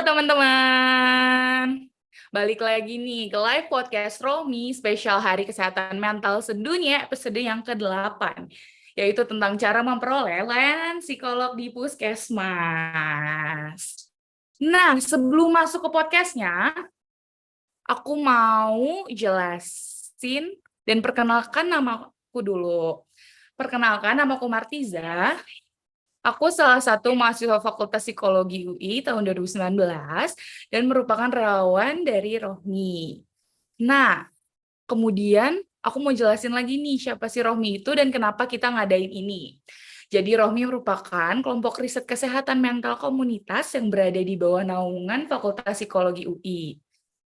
teman-teman, balik lagi nih ke live podcast Romi spesial Hari Kesehatan Mental Sedunia episode yang ke-8, yaitu tentang cara memperoleh layanan psikolog di Puskesmas. Nah, sebelum masuk ke podcastnya, aku mau jelasin dan perkenalkan namaku dulu. Perkenalkan, namaku Martiza. Aku salah satu mahasiswa Fakultas Psikologi UI tahun 2019 dan merupakan relawan dari Rohmi. Nah, kemudian aku mau jelasin lagi nih siapa sih Rohmi itu dan kenapa kita ngadain ini. Jadi Rohmi merupakan kelompok riset kesehatan mental komunitas yang berada di bawah naungan Fakultas Psikologi UI.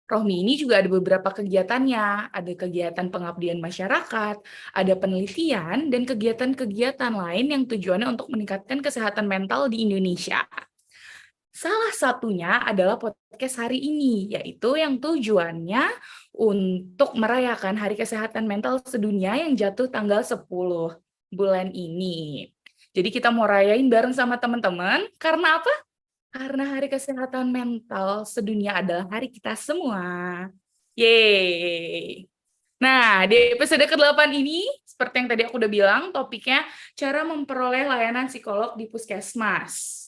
Rohmi ini juga ada beberapa kegiatannya, ada kegiatan pengabdian masyarakat, ada penelitian, dan kegiatan-kegiatan lain yang tujuannya untuk meningkatkan kesehatan mental di Indonesia. Salah satunya adalah podcast hari ini, yaitu yang tujuannya untuk merayakan Hari Kesehatan Mental Sedunia yang jatuh tanggal 10 bulan ini. Jadi kita mau rayain bareng sama teman-teman, karena apa? Karena Hari Kesehatan Mental Sedunia adalah hari kita semua. Yeay. Nah, di episode ke-8 ini, seperti yang tadi aku udah bilang, topiknya cara memperoleh layanan psikolog di Puskesmas.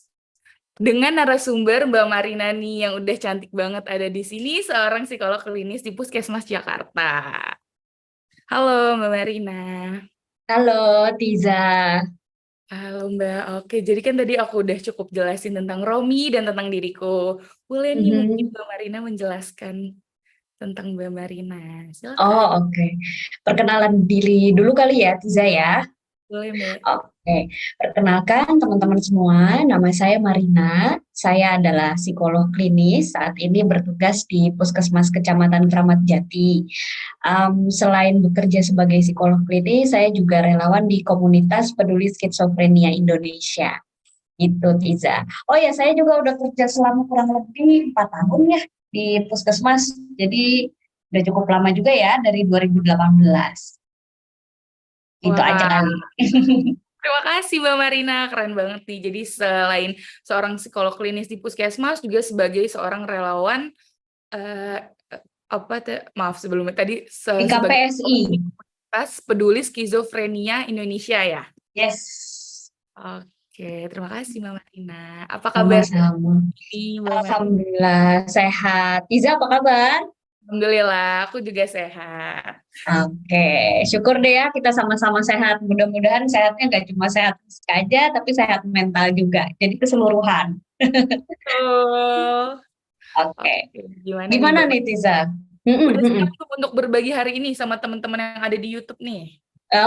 Dengan narasumber Mbak Marina nih, yang udah cantik banget ada di sini, seorang psikolog klinis di Puskesmas Jakarta. Halo Mbak Marina. Halo Tiza. Halo Mbak, oke jadi kan tadi aku udah cukup jelasin tentang Romi dan tentang diriku. Boleh nih mungkin Mhm. Mbak Marina menjelaskan tentang Mbak Marina. Oh, Silakan. oke. Perkenalan diri dulu kali ya, Tiza ya. Boleh Mbak. Oke. Perkenalkan teman-teman semua, nama saya Marina. Saya adalah psikolog klinis, saat ini bertugas di Puskesmas Kecamatan Kramat Jati. Selain bekerja sebagai psikolog klinis, saya juga relawan di komunitas peduli skizofrenia Indonesia. Gitu, Tiza. Oh ya, saya juga udah kerja selama kurang lebih 4 tahun ya di Puskesmas. Jadi udah cukup lama juga ya, dari 2018. Itu aja Wah, kali. terima kasih Mbak Marina, keren banget nih. Jadi selain seorang psikolog klinis di Puskesmas, juga sebagai seorang relawan, eh, maaf sebelumnya tadi, Di sebagai KPSI. komunitas peduli skizofrenia Indonesia ya. Yes. Oke, terima kasih Mbak Marina. Apa kabar Sama-sama. ini Mbak Marina? Alhamdulillah sehat. Tiza apa kabar? Alhamdulillah, aku juga sehat. Oke, syukur deh ya kita sama-sama sehat. Mudah-mudahan sehatnya nggak cuma sehat fisik aja, tapi sehat mental juga. Jadi keseluruhan. Betul. Oke. Oke, gimana nih Gimana Mbak? nih Tiza? Udah siap belum untuk berbagi hari ini sama teman-teman yang ada di YouTube nih?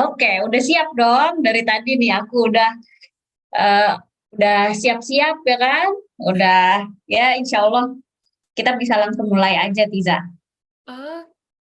Oke, udah siap dong. Dari tadi nih aku eh, udah siap-siap ya kan? Udah ya insya Allah kita bisa langsung mulai aja Tiza.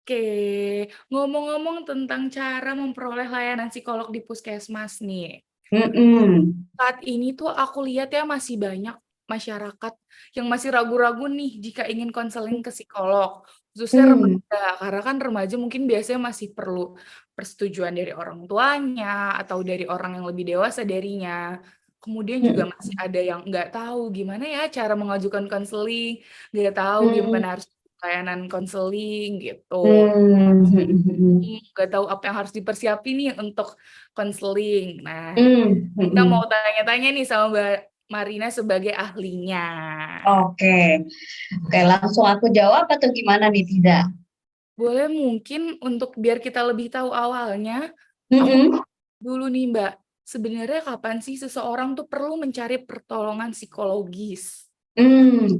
Oke, ngomong-ngomong tentang cara memperoleh layanan psikolog di Puskesmas nih. Mm-mm. Saat ini tuh aku lihat ya masih banyak masyarakat yang masih ragu-ragu nih jika ingin konseling ke psikolog, khususnya Mm. remaja. Karena kan remaja mungkin biasanya masih perlu persetujuan dari orang tuanya atau dari orang yang lebih dewasa darinya. Kemudian juga Mm-mm. masih ada yang nggak tahu gimana ya cara mengajukan konseling, nggak tahu Mm. gimana harus layanan konseling gitu. Mm. Nggak tahu apa yang harus dipersiapin nih untuk konseling. Nah, Mm. kita mau Mm. tanya-tanya nih sama Mbak Marina sebagai ahlinya. Oke, oke langsung aku jawab atau gimana nih tidak? Boleh mungkin untuk biar kita lebih tahu awalnya, aku Mm-mm. dulu nih Mbak, sebenarnya kapan sih seseorang tuh perlu mencari pertolongan psikologis?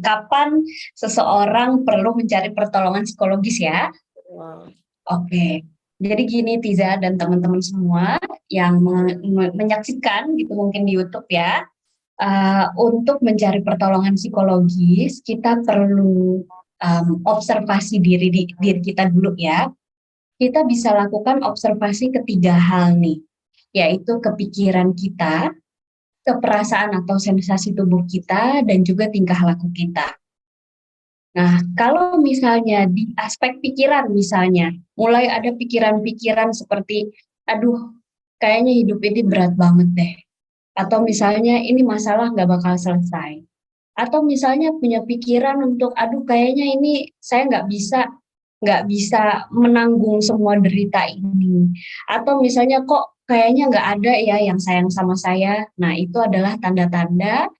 Kapan seseorang perlu mencari pertolongan psikologis ya? Wow. Oke, jadi gini Tiza dan teman-teman semua yang menyaksikan gitu mungkin di YouTube ya, untuk mencari pertolongan psikologis kita perlu observasi diri kita dulu ya. Kita bisa lakukan observasi ketiga hal nih, yaitu kepikiran kita, keperasaan atau sensasi tubuh kita, dan juga tingkah laku kita. Nah, kalau misalnya di aspek pikiran misalnya, mulai ada pikiran-pikiran seperti, aduh, kayaknya hidup ini berat banget deh. Atau misalnya ini masalah nggak bakal selesai. atau misalnya punya pikiran untuk aduh kayaknya ini saya nggak bisa menanggung semua derita ini, atau misalnya kok kayaknya nggak ada ya yang sayang sama saya. Nah, itu adalah tanda-tanda,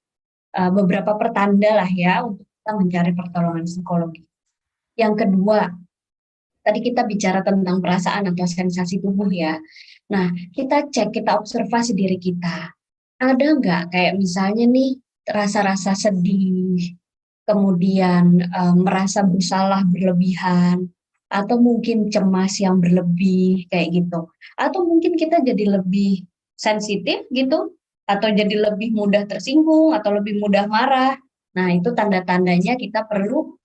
beberapa pertanda lah ya untuk kita mencari pertolongan psikologi. Yang kedua, tadi kita bicara tentang perasaan atau sensasi tubuh ya. Nah, kita cek, kita observasi diri kita. Ada nggak kayak misalnya nih rasa-rasa sedih, kemudian merasa bersalah berlebihan, atau mungkin cemas yang berlebih kayak gitu. Atau mungkin kita jadi lebih sensitif gitu, atau jadi lebih mudah tersinggung, atau lebih mudah marah. Nah, itu tanda-tandanya kita perlu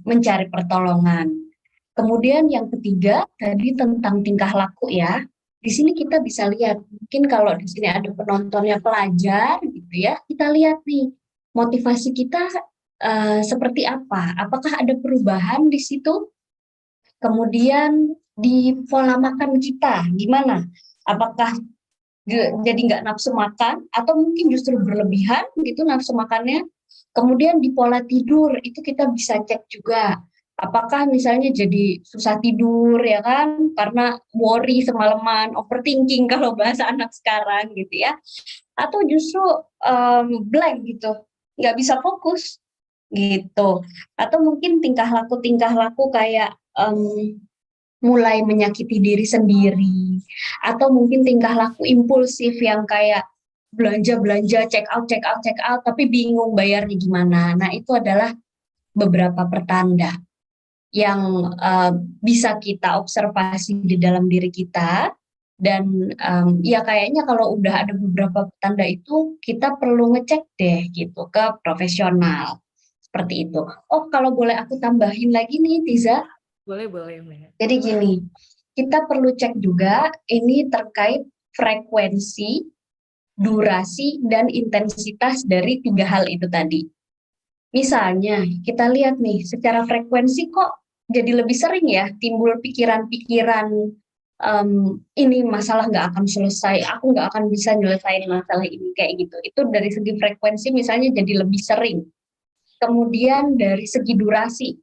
mencari pertolongan. Kemudian yang ketiga tadi tentang tingkah laku ya. Di sini kita bisa lihat, mungkin kalau di sini ada penontonnya pelajar gitu ya, kita lihat nih motivasi kita seperti apa. Apakah ada perubahan di situ? Kemudian di pola makan kita gimana? Apakah jadi nggak nafsu makan atau mungkin justru berlebihan gitu nafsu makannya. Kemudian di pola tidur itu kita bisa cek juga. Apakah misalnya jadi susah tidur ya kan karena worry semalaman, overthinking kalau bahasa anak sekarang gitu ya. Atau justru blank gitu, nggak bisa fokus gitu. Atau mungkin tingkah laku kayak mulai menyakiti diri sendiri, atau mungkin tingkah laku impulsif yang kayak belanja-belanja, check out, tapi bingung bayarnya gimana. Nah, itu adalah beberapa pertanda yang bisa kita observasi di dalam diri kita. Dan ya kayaknya kalau udah ada beberapa pertanda itu, kita perlu ngecek deh gitu ke profesional. Seperti itu. Oh, kalau boleh aku tambahin lagi nih, Tiza. Boleh, boleh, Mbak. Jadi gini, kita perlu cek juga ini terkait frekuensi, durasi, dan intensitas dari tiga hal itu tadi. Misalnya, kita lihat nih, secara frekuensi kok jadi lebih sering ya timbul pikiran-pikiran, ini masalah nggak akan selesai, aku nggak akan bisa nyelesain masalah ini kayak gitu. Itu dari segi frekuensi misalnya jadi lebih sering. Kemudian dari segi durasi,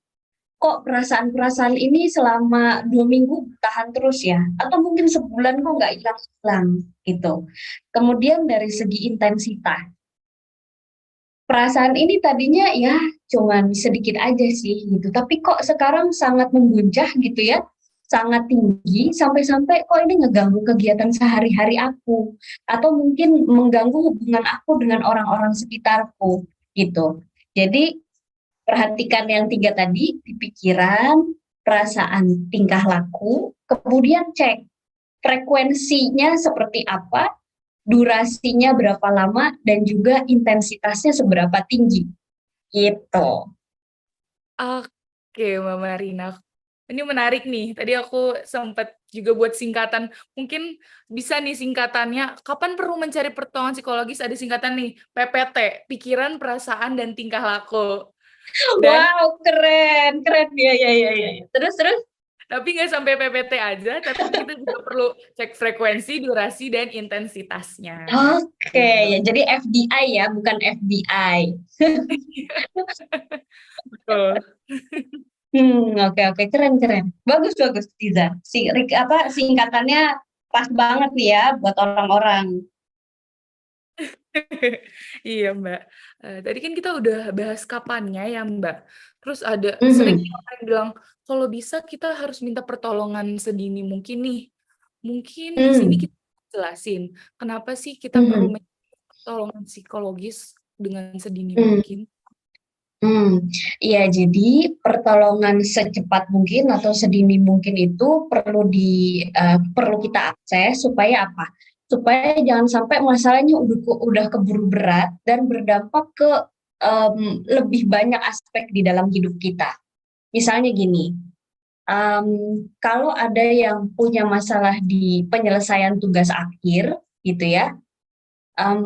kok perasaan-perasaan ini selama 2 minggu tahan terus ya, atau mungkin sebulan kok nggak hilang-hilang gitu. Kemudian dari segi intensitas, perasaan ini tadinya ya cuman sedikit aja sih gitu, tapi kok sekarang sangat membuncah gitu ya, sangat tinggi sampai-sampai kok ini ngeganggu kegiatan sehari-hari aku, atau mungkin mengganggu hubungan aku dengan orang-orang sekitarku gitu. Jadi perhatikan yang tiga tadi, di pikiran, perasaan, tingkah laku, kemudian cek frekuensinya seperti apa, durasinya berapa lama, dan juga intensitasnya seberapa tinggi. Gitu. Oke, Mbak Marina. Ini menarik nih. Tadi aku sempat juga buat singkatan. Mungkin bisa nih singkatannya. Kapan perlu mencari pertolongan psikologis? Ada singkatan nih. PPT, pikiran, perasaan, dan tingkah laku. Dan Wow, keren, keren. Ya, ya, ya, ya. Terus, terus. tapi nggak sampai PPT aja, tapi kita juga perlu cek frekuensi, durasi, dan intensitasnya. Oke, ya, jadi FDI ya, bukan FBI. Betul. Oke, oke, keren, keren. Bagus, bagus, Tiza. Singkatannya pas banget nih ya buat orang-orang. Iya, Mbak. Tadi kan kita udah bahas kapannya ya, Mbak. Terus ada sering Mhm. orang yang bilang, kalau bisa kita harus minta pertolongan sedini mungkin nih. Mungkin di sini Hmm. kita jelasin, kenapa sih kita perlu Mhm. minta pertolongan psikologis dengan sedini Hmm. mungkin? Iya, jadi pertolongan secepat mungkin atau sedini mungkin itu perlu kita akses supaya apa? Supaya jangan sampai masalahnya udah keburu berat dan berdampak ke lebih banyak aspek di dalam hidup kita. Misalnya gini, kalau ada yang punya masalah di penyelesaian tugas akhir, gitu ya,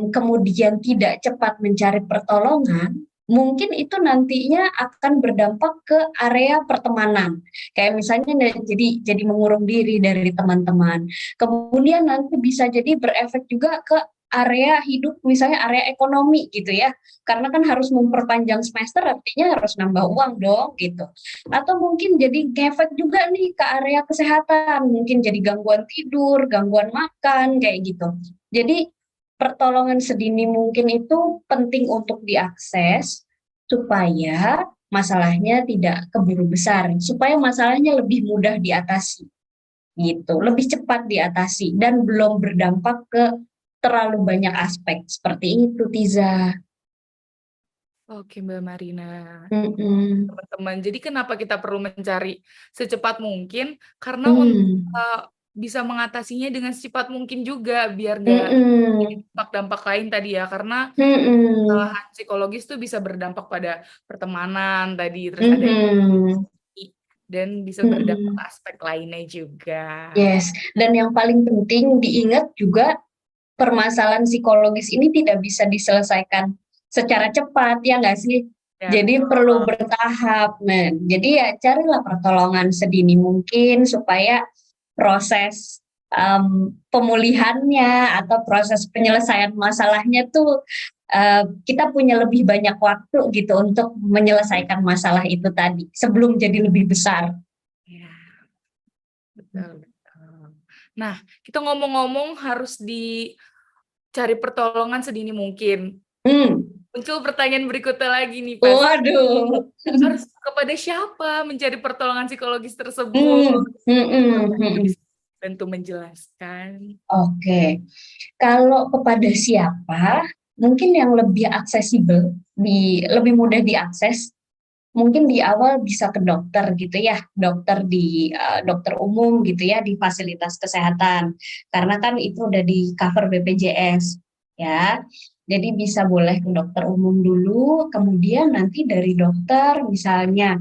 kemudian tidak cepat mencari pertolongan, mungkin itu nantinya akan berdampak ke area pertemanan. Kayak misalnya jadi mengurung diri dari teman-teman. Kemudian nanti bisa jadi berefek juga ke area hidup, misalnya area ekonomi gitu ya, karena kan harus memperpanjang semester, artinya harus nambah uang dong gitu. Atau mungkin jadi ngefek juga nih ke area kesehatan, mungkin jadi gangguan tidur, gangguan makan, kayak gitu. Jadi pertolongan sedini mungkin itu penting untuk diakses supaya masalahnya tidak keburu besar, supaya masalahnya lebih mudah diatasi gitu, lebih cepat diatasi dan belum berdampak ke terlalu banyak aspek seperti itu, Tiza. Oke, Mbak Marina. Mm-mm. Teman-teman. Jadi kenapa kita perlu mencari secepat mungkin? Karena untuk Mm. bisa mengatasinya dengan secepat mungkin juga, biar gak Mm-mm. dampak-dampak lain tadi ya. Karena Mm-mm. kesalahan psikologis tuh bisa berdampak pada pertemanan tadi, terus ada Mm-mm. dan bisa berdampak Mm-mm. aspek lainnya juga. Yes, dan yang paling penting diingat juga permasalahan psikologis ini tidak bisa diselesaikan secara cepat, ya nggak sih? Ya, Jadi betul. perlu bertahap, men. Jadi ya carilah pertolongan sedini mungkin supaya proses pemulihannya atau proses penyelesaian masalahnya tuh kita punya lebih banyak waktu gitu untuk menyelesaikan masalah itu tadi sebelum jadi lebih besar. Ya, betul, betul. Nah, kita ngomong-ngomong harus dicari pertolongan sedini mungkin. Hmm. Muncul pertanyaan berikutnya lagi nih, Pas. Waduh. Harus kepada siapa mencari pertolongan psikologis tersebut? Hmm. Hmm. Hmm. Hmm. Bisa bantu menjelaskan. Oke, kalau kepada siapa, mungkin yang lebih aksesibel, lebih mudah diakses, mungkin di awal bisa ke dokter gitu ya, dokter dokter umum gitu ya, di fasilitas kesehatan, karena kan itu udah di cover BPJS ya. Jadi bisa boleh ke dokter umum dulu, kemudian nanti dari dokter misalnya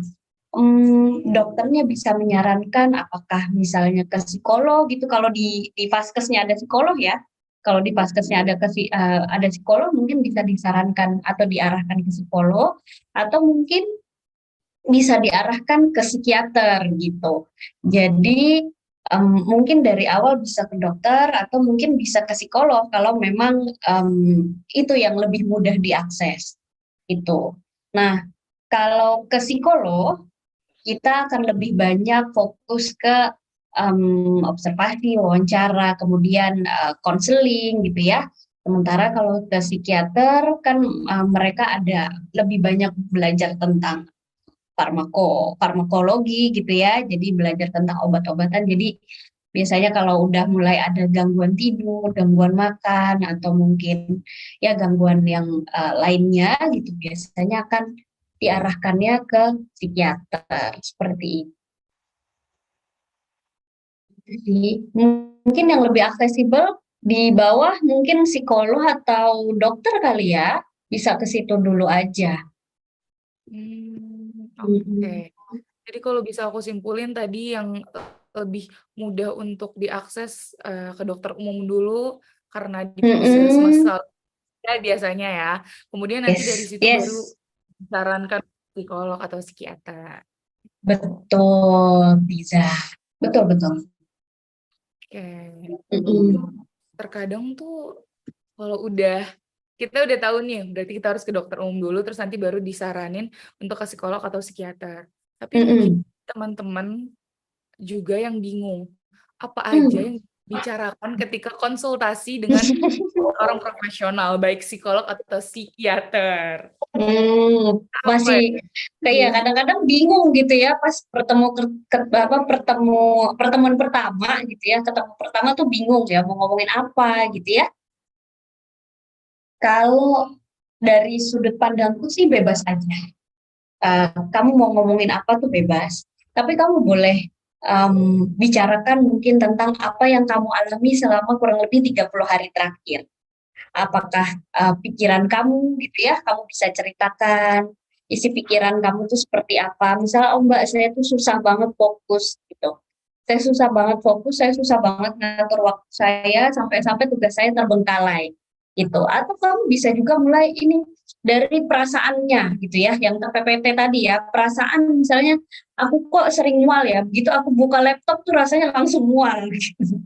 dokternya bisa menyarankan apakah misalnya ke psikolog gitu, kalau di Vaskesnya ada psikolog ya. Kalau di Vaskesnya ada psikolog, mungkin bisa disarankan atau diarahkan ke psikolog, atau mungkin bisa diarahkan ke psikiater gitu. Jadi mungkin dari awal bisa ke dokter atau mungkin bisa ke psikolog kalau memang itu yang lebih mudah diakses itu. Nah, kalau ke psikolog kita akan lebih banyak fokus ke observasi, wawancara, kemudian konseling gitu ya. Sementara kalau ke psikiater kan mereka ada lebih banyak belajar tentang farmakologi gitu ya. Jadi belajar tentang obat-obatan. Jadi biasanya kalau udah mulai ada gangguan tidur, gangguan makan, atau mungkin ya gangguan yang lainnya gitu, biasanya akan diarahkannya ke psikiater seperti itu sih. Mungkin yang lebih aksesibel di bawah mungkin psikolog atau dokter kali ya, bisa ke situ dulu aja. Oke. Mm-mm. Jadi kalau bisa aku simpulin tadi yang lebih mudah untuk diakses ke dokter umum dulu karena di puskesmas Mm-mm. ya biasanya ya. Kemudian nanti dari Yes, situ baru yes, disarankan psikolog atau psikiater. betul, bisa. Betul, betul. Oke. Mm-mm. Terkadang tuh kalau kita udah tahu nih, berarti kita harus ke dokter umum dulu, terus nanti baru disaranin untuk ke psikolog atau psikiater. Tapi mungkin Mm-mm. teman-teman juga yang bingung, apa aja Mm. yang dibicarakan ketika konsultasi dengan orang profesional, baik psikolog atau psikiater. Apa Masih kayak ya? kadang-kadang bingung gitu ya pas pertemuan pertama gitu ya, ketemu pertama tuh bingung ya mau ngomongin apa gitu ya. Kalau dari sudut pandangku sih bebas aja. Kamu mau ngomongin apa tuh bebas. Tapi kamu boleh bicarakan mungkin tentang apa yang kamu alami selama kurang lebih 30 hari terakhir. Apakah pikiran kamu gitu ya, kamu bisa ceritakan isi pikiran kamu tuh seperti apa. Misalnya, oh Mbak, saya tuh susah banget fokus gitu. Saya susah banget fokus, saya susah banget ngatur waktu saya sampai-sampai tugas saya terbengkalai gitu. Atau kamu bisa juga mulai ini dari perasaannya gitu ya, yang ter-PPT tadi ya, perasaan misalnya aku kok sering mual ya, begitu aku buka laptop tuh rasanya langsung mual gitu.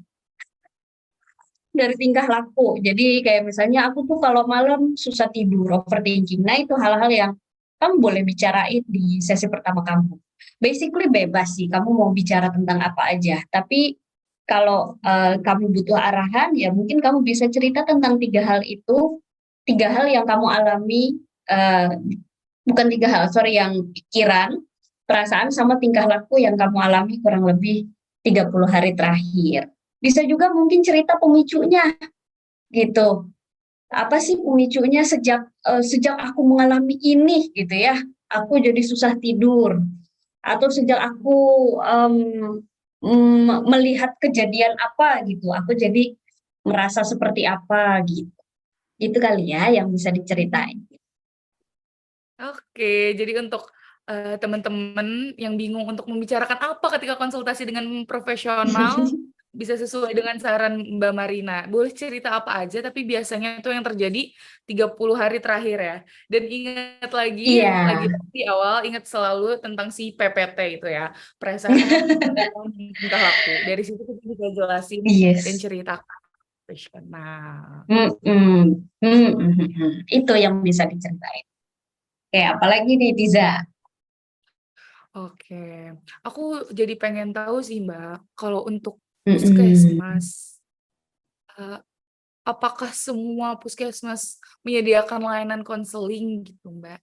dari tingkah laku. Jadi kayak misalnya aku tuh kalau malam susah tidur, overthinking. Nah, itu hal-hal yang kamu boleh bicarain di sesi pertama kamu. Basically bebas sih, kamu mau bicara tentang apa aja. Tapi kalau kamu butuh arahan, ya mungkin kamu bisa cerita tentang tiga hal itu, tiga hal yang kamu alami, eh, bukan tiga hal, sorry, yang pikiran, perasaan, sama tingkah laku yang kamu alami kurang lebih 30 hari terakhir. Bisa juga mungkin cerita pemicunya gitu. Apa sih pemicunya sejak aku mengalami ini gitu ya. Aku jadi susah tidur atau sejak aku em, melihat kejadian apa gitu. Aku jadi merasa seperti apa gitu. Itu kali ya yang bisa diceritain. Oke, jadi untuk teman-teman yang bingung untuk membicarakan apa ketika konsultasi dengan profesional, bisa sesuai dengan saran Mbak Marina. Boleh cerita apa aja, tapi biasanya itu yang terjadi 30 hari terakhir ya. Dan ingat lagi Iya, di awal, ingat selalu tentang si PPT itu ya. Perasaan, tingkah laku. Dari situ kita bisa jelasin dan yes. cerita profesional. Mm-mm. Mm-mm. Itu yang bisa diceritain. Kayak apalagi nih Tiza. Oke, aku jadi pengen tahu sih Mbak, kalau untuk Mm-mm. puskesmas, eh, apakah semua puskesmas menyediakan layanan konseling gitu Mbak?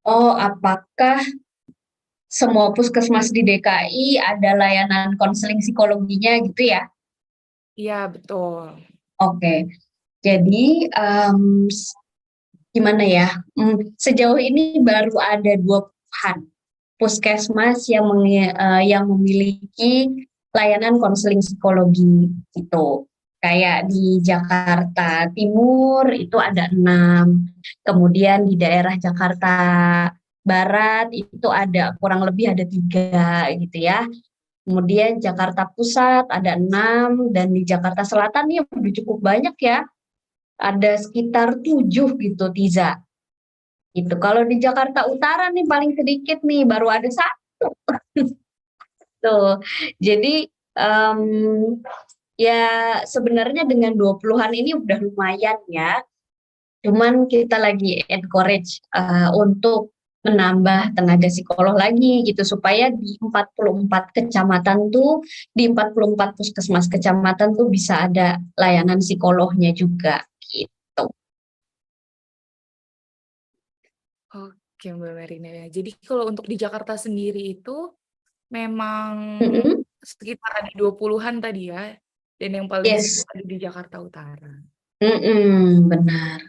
Oh, apakah semua puskesmas di DKI ada layanan konseling psikologinya gitu ya? Iya betul. Oke, jadi gimana ya? Sejauh ini baru ada 20-an puskesmas yang memiliki layanan konseling psikologi gitu. Kayak di Jakarta Timur itu ada 6, kemudian di daerah Jakarta Barat itu ada kurang lebih ada 3 gitu ya. Kemudian Jakarta Pusat ada 6 dan di Jakarta Selatan nih udah cukup banyak ya. Ada sekitar 7 gitu Tiza. Gitu. Kalau di Jakarta Utara nih paling sedikit nih baru ada 1 tuh. Jadi em, ya sebenarnya dengan 20-an ini udah lumayan ya. Cuman kita lagi encourage untuk menambah tenaga psikolog lagi gitu supaya di 44 kecamatan tuh di 44 puskesmas kecamatan tuh bisa ada layanan psikolognya juga gitu. Oke Mbak Marina ya. Jadi kalau untuk di Jakarta sendiri itu memang Mm-mm. sekitar ada 20-an tadi ya, dan yang paling Yes. sibuk ada di Jakarta Utara. Mm-mm, benar.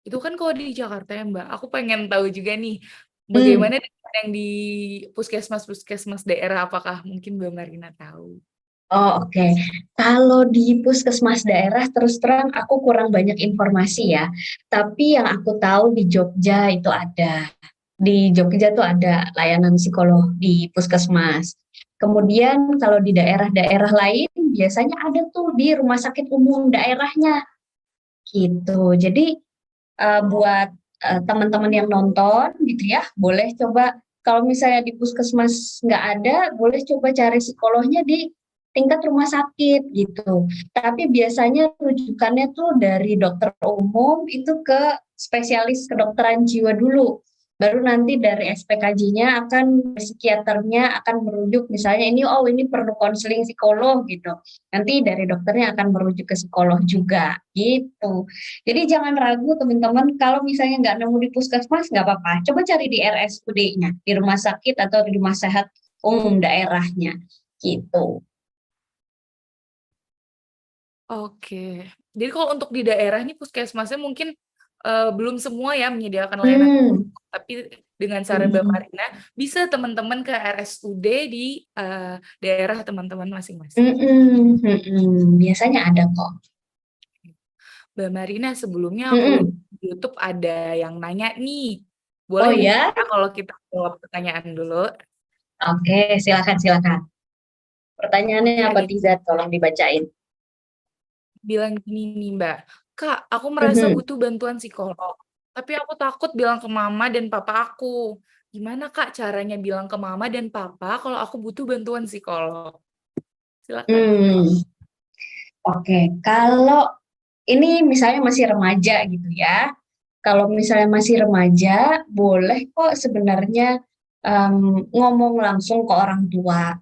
Itu kan kalau di Jakarta ya Mbak, aku pengen tahu juga nih, Hmm. bagaimana dengan yang di puskesmas-puskesmas daerah, apakah mungkin Mbak Marina tahu? Oh, oke. Kalau di puskesmas daerah, terus terang aku kurang banyak informasi ya. Tapi yang aku tahu di Jogja itu ada. Di Jogja tuh ada layanan psikolog di puskesmas. Kemudian kalau di daerah-daerah lain, biasanya ada tuh di rumah sakit umum daerahnya gitu. Jadi buat teman-teman yang nonton gitu ya, boleh coba kalau misalnya di puskesmas nggak ada, boleh coba cari psikolognya di tingkat rumah sakit gitu. Tapi biasanya rujukannya tuh dari dokter umum itu ke spesialis kedokteran jiwa dulu. Baru nanti dari SPKJ-nya psikiaternya akan merujuk misalnya ini perlu konseling psikolog gitu. Nanti dari dokternya akan merujuk ke psikolog juga gitu. Jadi jangan ragu teman-teman, kalau misalnya nggak nemu di puskesmas nggak apa-apa. Coba cari di RSUD-nya, di rumah sakit atau di rumah sehat umum daerahnya, gitu. Oke, jadi kalau untuk di daerah nih puskesmasnya mungkin belum semua ya menyediakan layanan, Hmm, tapi dengan saran Mbak mm-mm. Marina, bisa teman-teman ke RSUD di daerah teman-teman masing-masing. Mm-mm, mm-mm. Biasanya ada kok. Mbak Marina, sebelumnya aku lihat Mm-mm. di YouTube ada yang nanya nih. Oh Boleh mungkin ya, ya kalau kita jawab pertanyaan dulu. oke, silakan silakan. Pertanyaannya Oke, apa ada yang Tiza? Tolong dibacain. bilang gini nih Mbak. Kak, aku merasa Mhm. butuh bantuan psikolog. Tapi aku takut bilang ke mama dan papa aku. Gimana Kak caranya bilang ke mama dan papa kalau aku butuh bantuan psikolog? Silakan. Hmm. Oke, kalau ini misalnya masih remaja gitu ya. Kalau misalnya masih remaja, boleh kok sebenarnya ngomong langsung ke orang tua,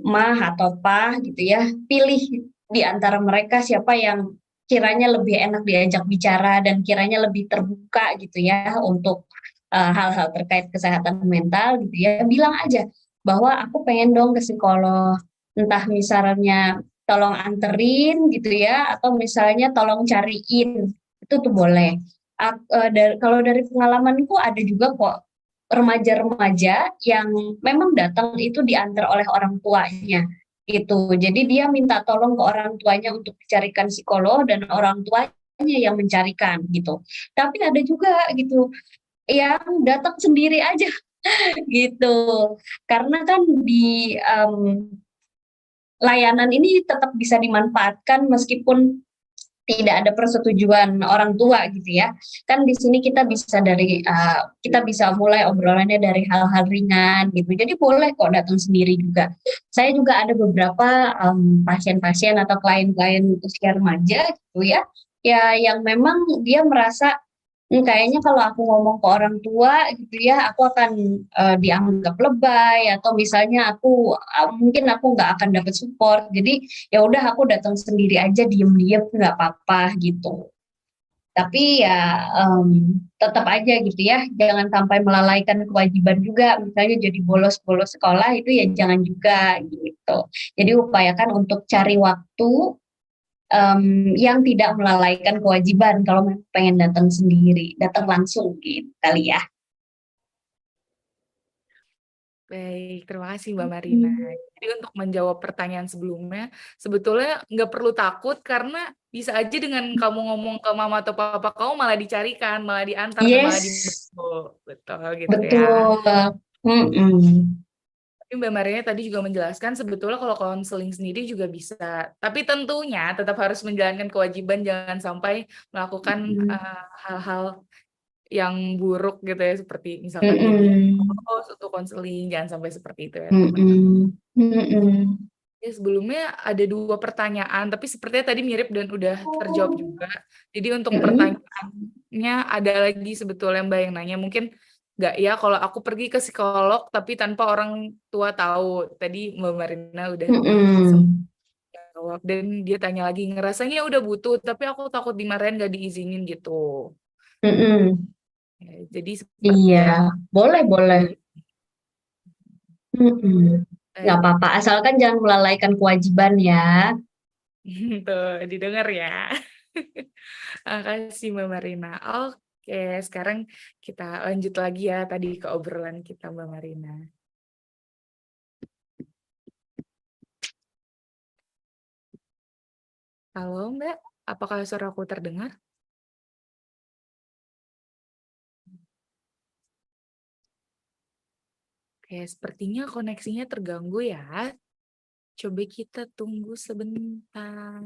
mah atau pa gitu ya. Pilih di antara mereka siapa yang kiranya lebih enak diajak bicara dan kiranya lebih terbuka gitu ya untuk hal-hal terkait kesehatan mental gitu ya. Bilang aja bahwa aku pengen dong ke psikolog. Entah misalnya tolong anterin gitu ya, atau misalnya tolong cariin, itu tuh boleh. Kalau dari pengalamanku ada juga kok remaja-remaja yang memang datang itu diantar oleh orang tuanya gitu. Jadi dia minta tolong ke orang tuanya untuk dicarikan psikolog dan orang tuanya yang mencarikan gitu. Tapi ada juga gitu yang datang sendiri aja gitu. Karena kan di layanan ini tetap bisa dimanfaatkan meskipun tidak ada persetujuan orang tua gitu ya. Kan di sini kita bisa mulai obrolannya dari hal-hal ringan gitu. Jadi boleh kok datang sendiri juga. Saya juga ada beberapa pasien-pasien atau klien-klien usia remaja gitu ya. Ya yang memang dia merasa kayaknya kalau aku ngomong ke orang tua gitu ya, aku akan dianggap lebay atau misalnya mungkin aku nggak akan dapat support. Jadi ya udah aku datang sendiri aja diem-diem nggak apa-apa gitu. Tapi ya tetap aja gitu ya, jangan sampai melalaikan kewajiban juga. Misalnya jadi bolos-bolos sekolah itu ya jangan juga gitu. Jadi upayakan untuk cari waktu yang tidak melalaikan kewajiban kalau memang pengen datang sendiri, datang langsung gitu kali ya. Baik, terima kasih Mbak Marina. Jadi untuk menjawab pertanyaan sebelumnya, sebetulnya nggak perlu takut karena bisa aja dengan kamu ngomong ke mama atau papa kamu malah dicarikan, malah diantar dan malah Yes, dibantu. Betul gitu ya. betul. Mm-mm. Tapi Mbak Marina tadi juga menjelaskan sebetulnya kalau konseling sendiri juga bisa. Tapi tentunya tetap harus menjalankan kewajiban, jangan sampai melakukan Mm-mm. hal-hal yang buruk gitu ya, seperti misalkan jadi Mm-mm. bolos untuk konseling, jangan sampai seperti itu ya teman-teman. Mm-mm. Mm-mm. Ya, sebelumnya ada dua pertanyaan, tapi sepertinya tadi mirip dan udah terjawab juga. Jadi untuk Mm-mm. pertanyaannya ada lagi sebetulnya Mbak yang nanya, mungkin nggak ya kalau aku pergi ke psikolog tapi tanpa orang tua tahu. Tadi Mbak Marina udah sempat Mm-mm. jawab dan dia tanya lagi, ngerasanya udah butuh tapi aku takut dimarahin nggak diizinin gitu. Mm-mm. Ya, jadi Iya, sepertinya boleh, boleh. Mm-mm. Nggak baik. apa-apa, asalkan jangan melalaikan kewajiban ya. Tuh, didengar ya. Makasih Mbak Marina. Oke, sekarang kita lanjut lagi ya tadi ke obrolan kita Mbak Marina. Halo Mbak, apakah suaraku terdengar? Oke, sepertinya koneksinya terganggu ya. Coba kita tunggu sebentar.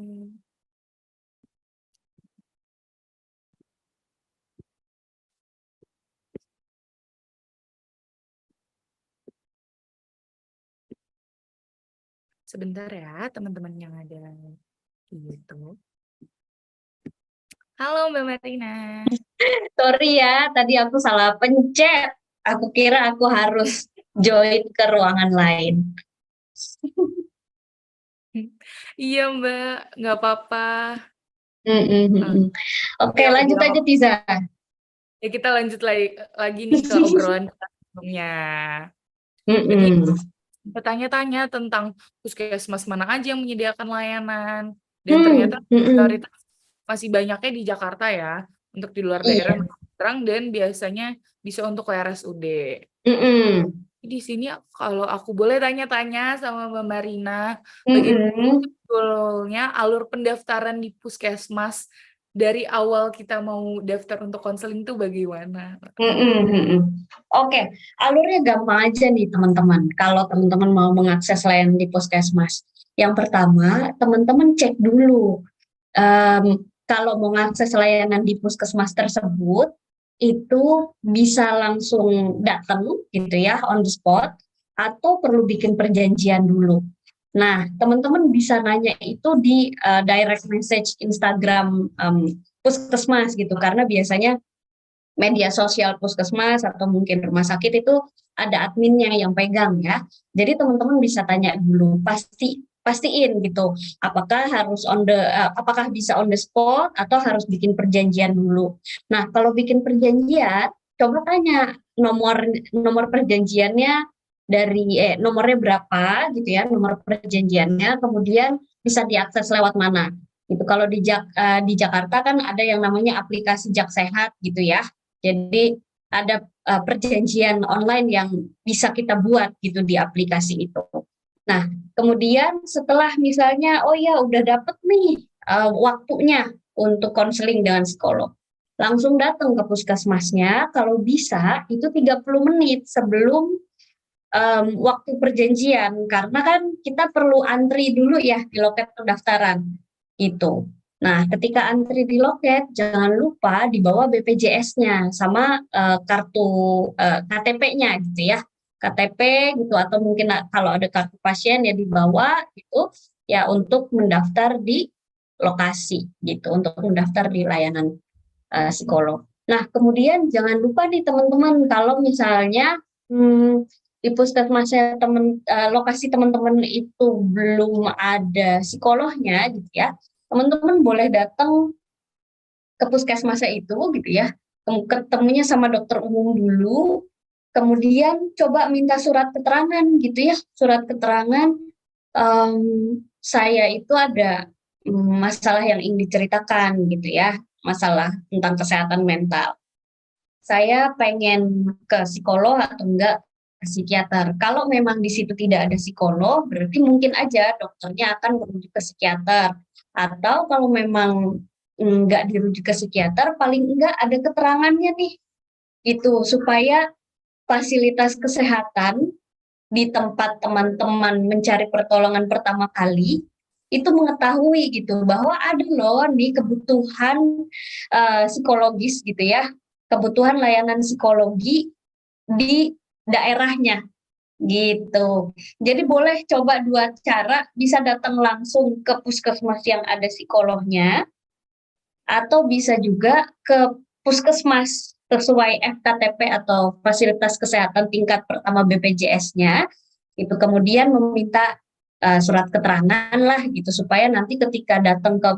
Sebentar ya teman-teman yang ada di YouTube. Halo Mbak Marina. Sorry ya, tadi aku salah pencet. Aku kira aku harus join ke ruangan lain. Iya Mbak, nggak apa-apa. Ah, Oke, yang aku lanjut bilang aja Tiza. ya kita lanjut lagi nih ke obrolan kita sebelumnya. Tadi Mm-mm. bertanya-tanya tentang puskesmas mana aja yang menyediakan layanan dan ternyata Mm-mm. prioritas masih banyaknya di Jakarta ya, untuk di luar daerah Iya. masih kurang dan biasanya bisa untuk ke RSUD. Mm-mm. Di sini kalau aku boleh tanya-tanya sama Mbak Marina, bagaimana Mm-mm. sebetulnya alur pendaftaran di puskesmas dari awal kita mau daftar untuk konseling itu bagaimana? Oke, alurnya gampang aja nih teman-teman. Kalau teman-teman mau mengakses layanan di Puskesmas, yang pertama teman-teman cek dulu kalau mau mengakses layanan di Puskesmas tersebut itu bisa langsung datang gitu ya on the spot atau perlu bikin perjanjian dulu. Nah, teman-teman bisa nanya itu di direct message Instagram puskesmas gitu, karena biasanya media sosial puskesmas atau mungkin rumah sakit itu ada adminnya yang pegang ya. Jadi teman-teman bisa tanya dulu, pastiin gitu, apakah bisa on the spot atau harus bikin perjanjian dulu. Nah, kalau bikin perjanjian, coba tanya nomor nomor perjanjiannya nomornya berapa gitu ya, nomor perjanjiannya, kemudian bisa diakses lewat mana. Gitu. Kalau di Jakarta kan ada yang namanya aplikasi Jak Sehat gitu ya. Jadi ada perjanjian online yang bisa kita buat gitu di aplikasi itu. Nah, kemudian setelah misalnya, oh ya udah dapet nih waktunya untuk konseling dengan psikolog. Langsung datang ke puskesmasnya, kalau bisa itu 30 menit sebelum waktu perjanjian, karena kan kita perlu antri dulu ya di loket pendaftaran itu. Nah, ketika antri di loket, jangan lupa dibawa BPJS-nya sama kartu KTP-nya gitu ya. KTP gitu atau mungkin kalau ada kartu pasien ya dibawa gitu ya untuk mendaftar di lokasi gitu, untuk mendaftar di layanan psikolog. Nah, kemudian jangan lupa nih teman-teman kalau misalnya di puskesmasnya lokasi teman-teman itu belum ada psikolognya gitu ya, teman-teman boleh datang ke puskesmasnya itu gitu ya, ketemunya sama dokter umum dulu, kemudian coba minta surat keterangan gitu ya, surat keterangan em, saya itu ada masalah yang ingin diceritakan gitu ya, masalah tentang kesehatan mental. Saya pengen ke psikolog atau enggak ke psikiater. Kalau memang di situ tidak ada psikolog, berarti mungkin aja dokternya akan merujuk ke psikiater. Atau kalau memang enggak dirujuk ke psikiater, paling enggak ada keterangannya nih, itu supaya fasilitas kesehatan di tempat teman-teman mencari pertolongan pertama kali itu mengetahui gitu bahwa ada loh nih kebutuhan psikologis gitu ya, kebutuhan layanan psikologi di daerahnya gitu. Jadi boleh coba dua cara, bisa datang langsung ke puskesmas yang ada psikolognya atau bisa juga ke puskesmas sesuai FKTP atau fasilitas kesehatan tingkat pertama BPJS-nya, itu kemudian meminta surat keterangan lah gitu supaya nanti ketika datang ke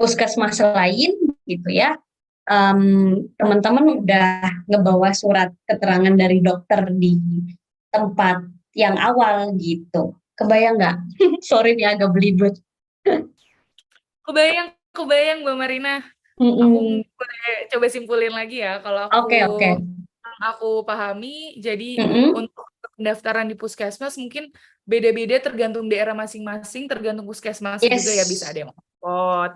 puskesmas lain gitu ya, teman-teman udah ngebawa surat keterangan dari dokter di tempat yang awal gitu. Kebayang nggak? Sorry nih agak belibet. Kebayang, kebayang Mbak Marina. Aku boleh coba simpulin lagi ya. Kalau Oke. aku pahami, jadi Mm-mm. untuk pendaftaran di puskesmas mungkin beda-beda tergantung daerah masing-masing, tergantung puskesmasnya juga ya. Bisa Yes. ada yang on-spot,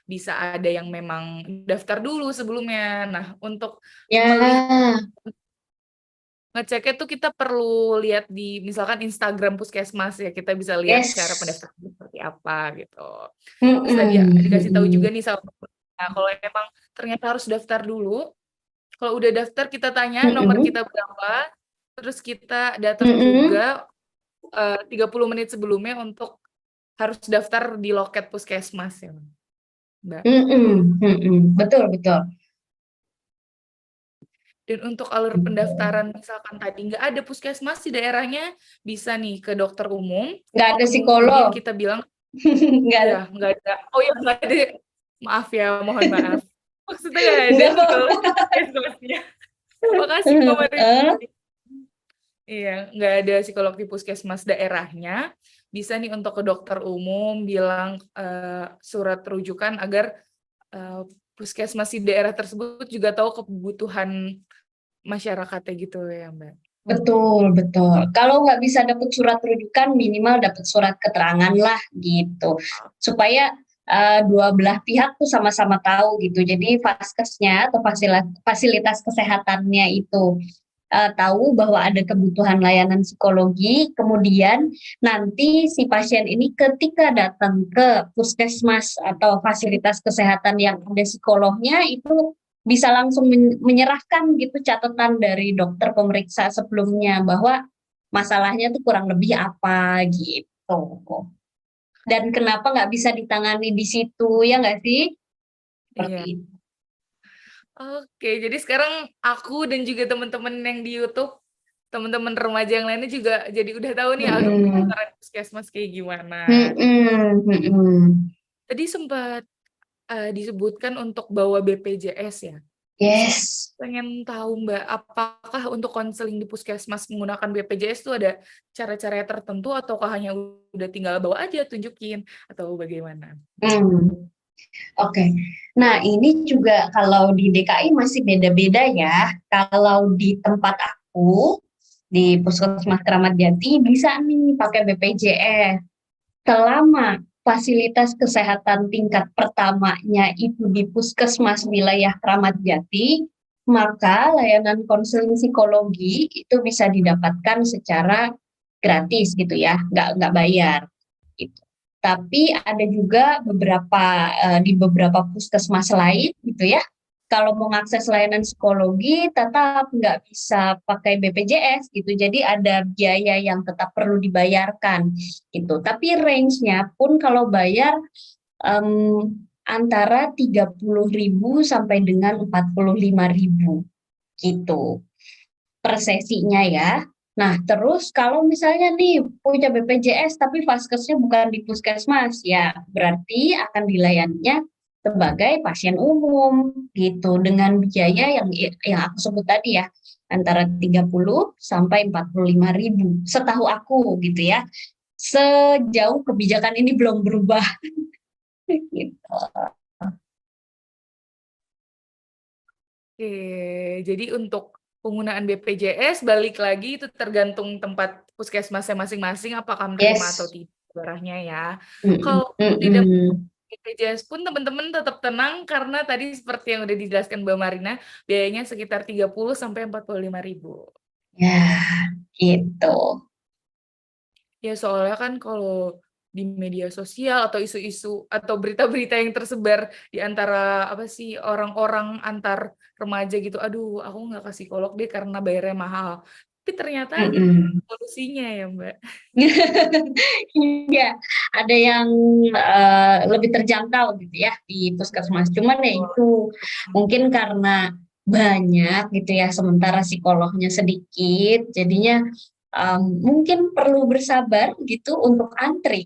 bisa ada yang memang daftar dulu sebelumnya. Nah, untuk melihat Ya. ngeceknya tuh kita perlu lihat di misalkan Instagram puskesmas ya, kita bisa lihat cara Yes. pendaftaran seperti apa gitu. Terus tadi ya Mm-mm. dikasih tahu juga Mm-mm. nih sama kalau emang ternyata harus daftar dulu. Kalau udah daftar kita tanya nomor Mm-mm. kita berapa, terus kita datang Mm-mm. juga 30 menit sebelumnya untuk harus daftar di loket puskesmas ya, Mbak. Mm-mm. Mm-mm. Betul, betul. Dan untuk alur pendaftaran misalkan tadi nggak ada puskesmas di daerahnya, bisa nih ke dokter umum, Nggak ada kemudian psikolog. kita bilang, Nggak ada. ya nggak ada, oh ya nggak ada, maaf ya, mohon maaf. Maksudnya nggak ada Nggak psikolog apa-apa. puskesmasnya. Makasih Mbak Marin. Eh, Iya, nggak ada psikolog di puskesmas daerahnya. Bisa nih untuk ke dokter umum bilang surat rujukan agar eh, puskesmas di daerah tersebut juga tahu kebutuhan masyarakatnya gitu ya, Mbak. Betul, betul. Kalau nggak bisa dapat surat rujukan, minimal dapat surat keterangan lah gitu. Supaya dua belah pihak tuh sama-sama tahu gitu. Jadi vaskesnya atau fasilitas kesehatannya itu tahu bahwa ada kebutuhan layanan psikologi, kemudian nanti si pasien ini ketika datang ke puskesmas atau fasilitas kesehatan yang ada psikolognya itu bisa langsung menyerahkan gitu catatan dari dokter pemeriksa sebelumnya bahwa masalahnya tuh kurang lebih apa gitu. Tuh. Dan kenapa nggak bisa ditangani di situ, ya nggak sih? Seperti Iya. itu. Oke, jadi sekarang aku dan juga teman-teman yang di YouTube, teman-teman remaja yang lainnya juga jadi udah tahu nih Mm-mm. pendaftaran puskesmas kayak gimana. Mm-mm. Mm-mm. Tadi sempat disebutkan untuk bawa BPJS ya. Saya Yes. pengen tahu Mbak, apakah untuk konseling di puskesmas menggunakan BPJS itu ada cara-cara tertentu ataukah hanya udah tinggal bawa aja, tunjukin, atau bagaimana? Hmm. Oke. Nah, ini juga kalau di DKI masih beda-beda ya. Kalau di tempat aku, di Puskesmas Keramat Jati, bisa nih pakai BPJS. Selama fasilitas kesehatan tingkat pertamanya itu di Puskesmas wilayah Keramat Jati, maka layanan konseling psikologi itu bisa didapatkan secara gratis gitu ya, nggak bayar. Gitu. Tapi ada juga di beberapa puskesmas lain gitu ya. Kalau mau mengakses layanan psikologi tetap nggak bisa pakai BPJS gitu. Jadi ada biaya yang tetap perlu dibayarkan gitu. Tapi range-nya pun kalau bayar antara 30.000 sampai dengan 45.000 gitu per sesinya ya. Nah, terus kalau misalnya nih punya BPJS tapi vaskesnya bukan di puskesmas, ya berarti akan dilayaninya sebagai pasien umum gitu dengan biaya yang aku sebut tadi ya antara 30 sampai 45.000 setahu aku gitu ya. Sejauh kebijakan ini belum berubah gitu. Oke, jadi untuk penggunaan BPJS balik lagi itu tergantung tempat puskesmasnya masing-masing apakah menerima atau Yes. tidak barahnya ya. Mm-mm, Kalau tidak mm-mm. BPJS pun teman-teman tetap tenang karena tadi seperti yang udah dijelaskan Mbak Marina, biayanya sekitar 30 sampai 45.000. Ya, gitu. Ya soalnya kan kalau di media sosial atau isu-isu atau berita-berita yang tersebar di antara apa sih orang-orang antar remaja gitu, aduh aku nggak ke psikolog deh karena bayarnya mahal. Tapi ternyata Mm-mm. solusinya ya Mbak. Iya, ada yang lebih terjangkau gitu ya di puskesmas. Cuman ya itu mungkin karena banyak gitu ya, sementara psikolognya sedikit, jadinya mungkin perlu bersabar gitu untuk antri.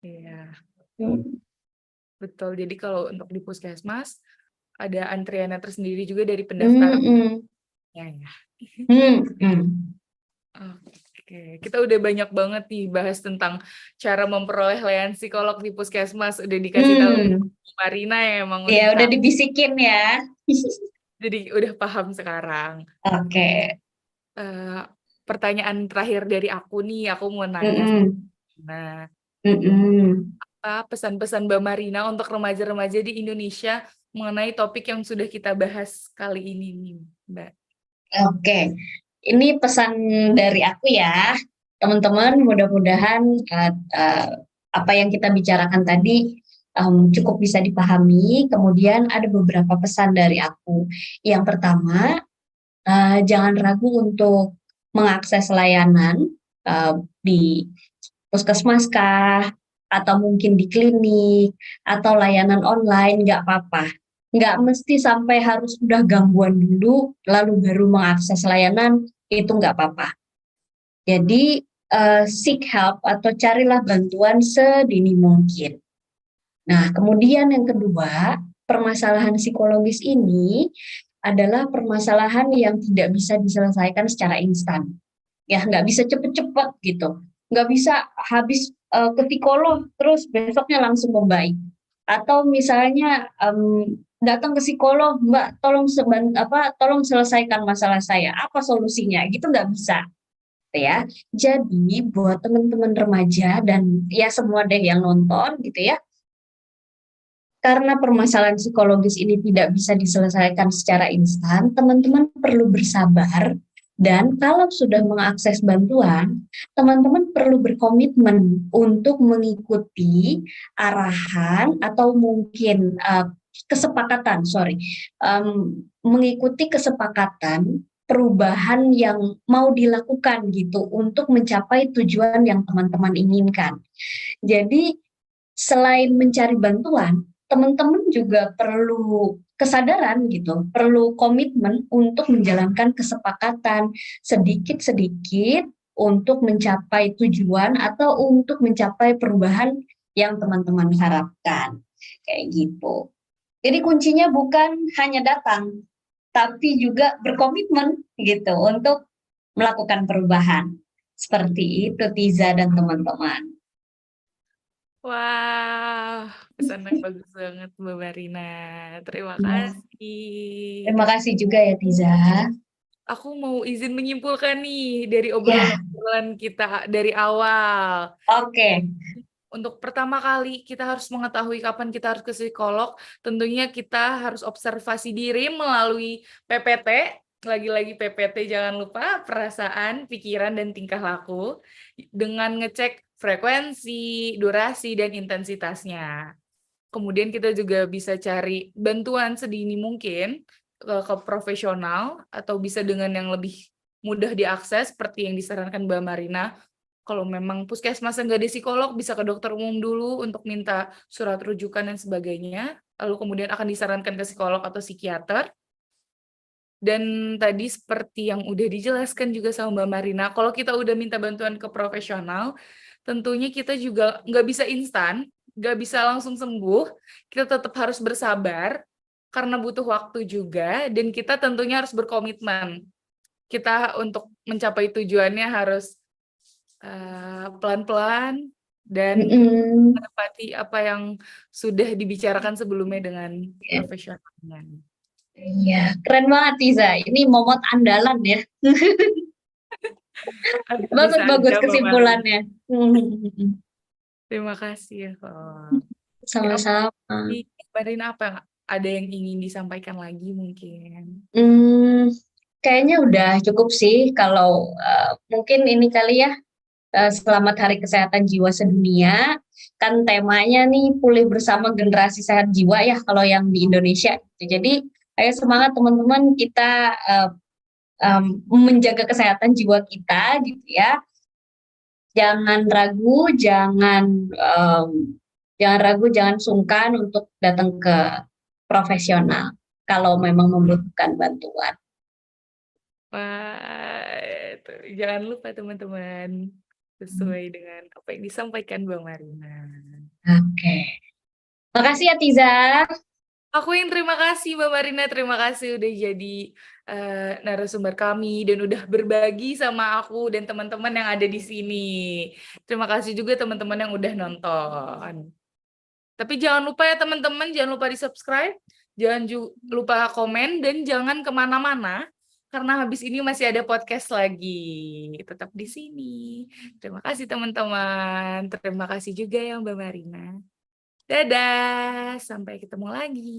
Iya, betul. Jadi kalau untuk di puskesmas ada antriannya tersendiri juga dari pendaftarannya Mm-mm. ya. Mm-mm. Oke, kita udah banyak banget nih bahas tentang cara memperoleh layanan psikolog di puskesmas. Udah dikasih tahu Hmm. Marina ya, emang Ya udah udah tahu. dibisikin ya. Jadi udah paham sekarang. Oke. Eh, Pertanyaan terakhir dari aku nih, aku mau nanya. Mm-mm. Nah, Mm-mm. apa pesan-pesan Mbak Marina untuk remaja-remaja di Indonesia mengenai topik yang sudah kita bahas kali ini nih, Mbak? Oke, ini pesan dari aku ya, teman-teman. Mudah-mudahan apa yang kita bicarakan tadi cukup bisa dipahami. Kemudian ada beberapa pesan dari aku. Yang pertama, jangan ragu untuk mengakses layanan di puskesmas kah, atau mungkin di klinik, atau layanan online, nggak apa-apa. Nggak mesti sampai harus udah gangguan dulu, lalu baru mengakses layanan, itu nggak apa-apa. Jadi, seek help atau carilah bantuan sedini mungkin. Nah, kemudian yang kedua, permasalahan psikologis ini adalah permasalahan yang tidak bisa diselesaikan secara instan. Ya, nggak bisa cepet-cepet gitu. Nggak bisa habis ke psikolog, terus besoknya langsung membaik. Atau misalnya datang ke psikolog, Mbak, tolong selesaikan masalah saya. Apa solusinya? Gitu nggak bisa, gitu ya. Jadi buat teman-teman remaja dan ya semua deh yang nonton gitu ya, karena permasalahan psikologis ini tidak bisa diselesaikan secara instan, teman-teman perlu bersabar dan kalau sudah mengakses bantuan, teman-teman perlu berkomitmen untuk mengikuti arahan atau mungkin kesepakatan, mengikuti kesepakatan perubahan yang mau dilakukan gitu untuk mencapai tujuan yang teman-teman inginkan. Jadi selain mencari bantuan, teman-teman juga perlu kesadaran gitu, perlu komitmen untuk menjalankan kesepakatan sedikit-sedikit untuk mencapai tujuan atau untuk mencapai perubahan yang teman-teman harapkan. Kayak gitu. Jadi kuncinya bukan hanya datang, tapi juga berkomitmen gitu untuk melakukan perubahan. Seperti itu Tiza dan teman-teman. Wah, pesan yang bagus banget Mbak Marina. Terima kasih. Terima kasih juga ya Tiza. Aku mau izin menyimpulkan nih dari Ya, obrolan kita dari awal. oke. Untuk pertama kali kita harus mengetahui kapan kita harus ke psikolog. Tentunya kita harus observasi diri melalui PPT. Lagi-lagi PPT jangan lupa perasaan, pikiran, dan tingkah laku. Dengan ngecek frekuensi, durasi, dan intensitasnya. Kemudian kita juga bisa cari bantuan sedini mungkin ke profesional atau bisa dengan yang lebih mudah diakses seperti yang disarankan Mbak Marina. Kalau memang puskesmas nggak ada psikolog, bisa ke dokter umum dulu untuk minta surat rujukan dan sebagainya. Lalu kemudian akan disarankan ke psikolog atau psikiater. Dan tadi seperti yang udah dijelaskan juga sama Mbak Marina, kalau kita udah minta bantuan ke profesional, tentunya kita juga nggak bisa instan, nggak bisa langsung sembuh, kita tetap harus bersabar, karena butuh waktu juga, dan kita tentunya harus berkomitmen. Kita untuk mencapai tujuannya harus pelan-pelan, dan Mm-mm. menepati apa yang sudah dibicarakan sebelumnya dengan Ya, profesionalnya. iya, keren banget Tiza. Ini momot andalan ya. Bisa aja, Bagus-bagus Mbak Marina. kesimpulannya. Hmm. Terima kasih ya, Kak. Ya, Sama-sama. Marina, apa yang ada yang ingin disampaikan lagi mungkin? Hmm, kayaknya udah cukup sih kalau mungkin ini kali ya, Selamat Hari Kesehatan Jiwa Sedunia. Kan temanya nih pulih bersama generasi sehat jiwa ya kalau yang di Indonesia. Jadi ayo semangat teman-teman, kita uh, menjaga kesehatan jiwa kita gitu ya. Jangan ragu, jangan ragu, jangan sungkan untuk datang ke profesional kalau memang membutuhkan bantuan. Wah, jangan lupa teman-teman, sesuai dengan apa yang disampaikan Bang Marina. Oke. Makasih ya Tiza. Aku yang terima kasih Mbak Marina, terima kasih udah jadi narasumber kami dan udah berbagi sama aku dan teman-teman yang ada di sini. Terima kasih juga teman-teman yang udah nonton. Tapi jangan lupa ya teman-teman, jangan lupa di-subscribe, jangan lupa komen, dan jangan kemana-mana, karena habis ini masih ada podcast lagi. Tetap di sini. Terima kasih teman-teman. Terima kasih juga ya Mbak Marina. Dadah, sampai ketemu lagi.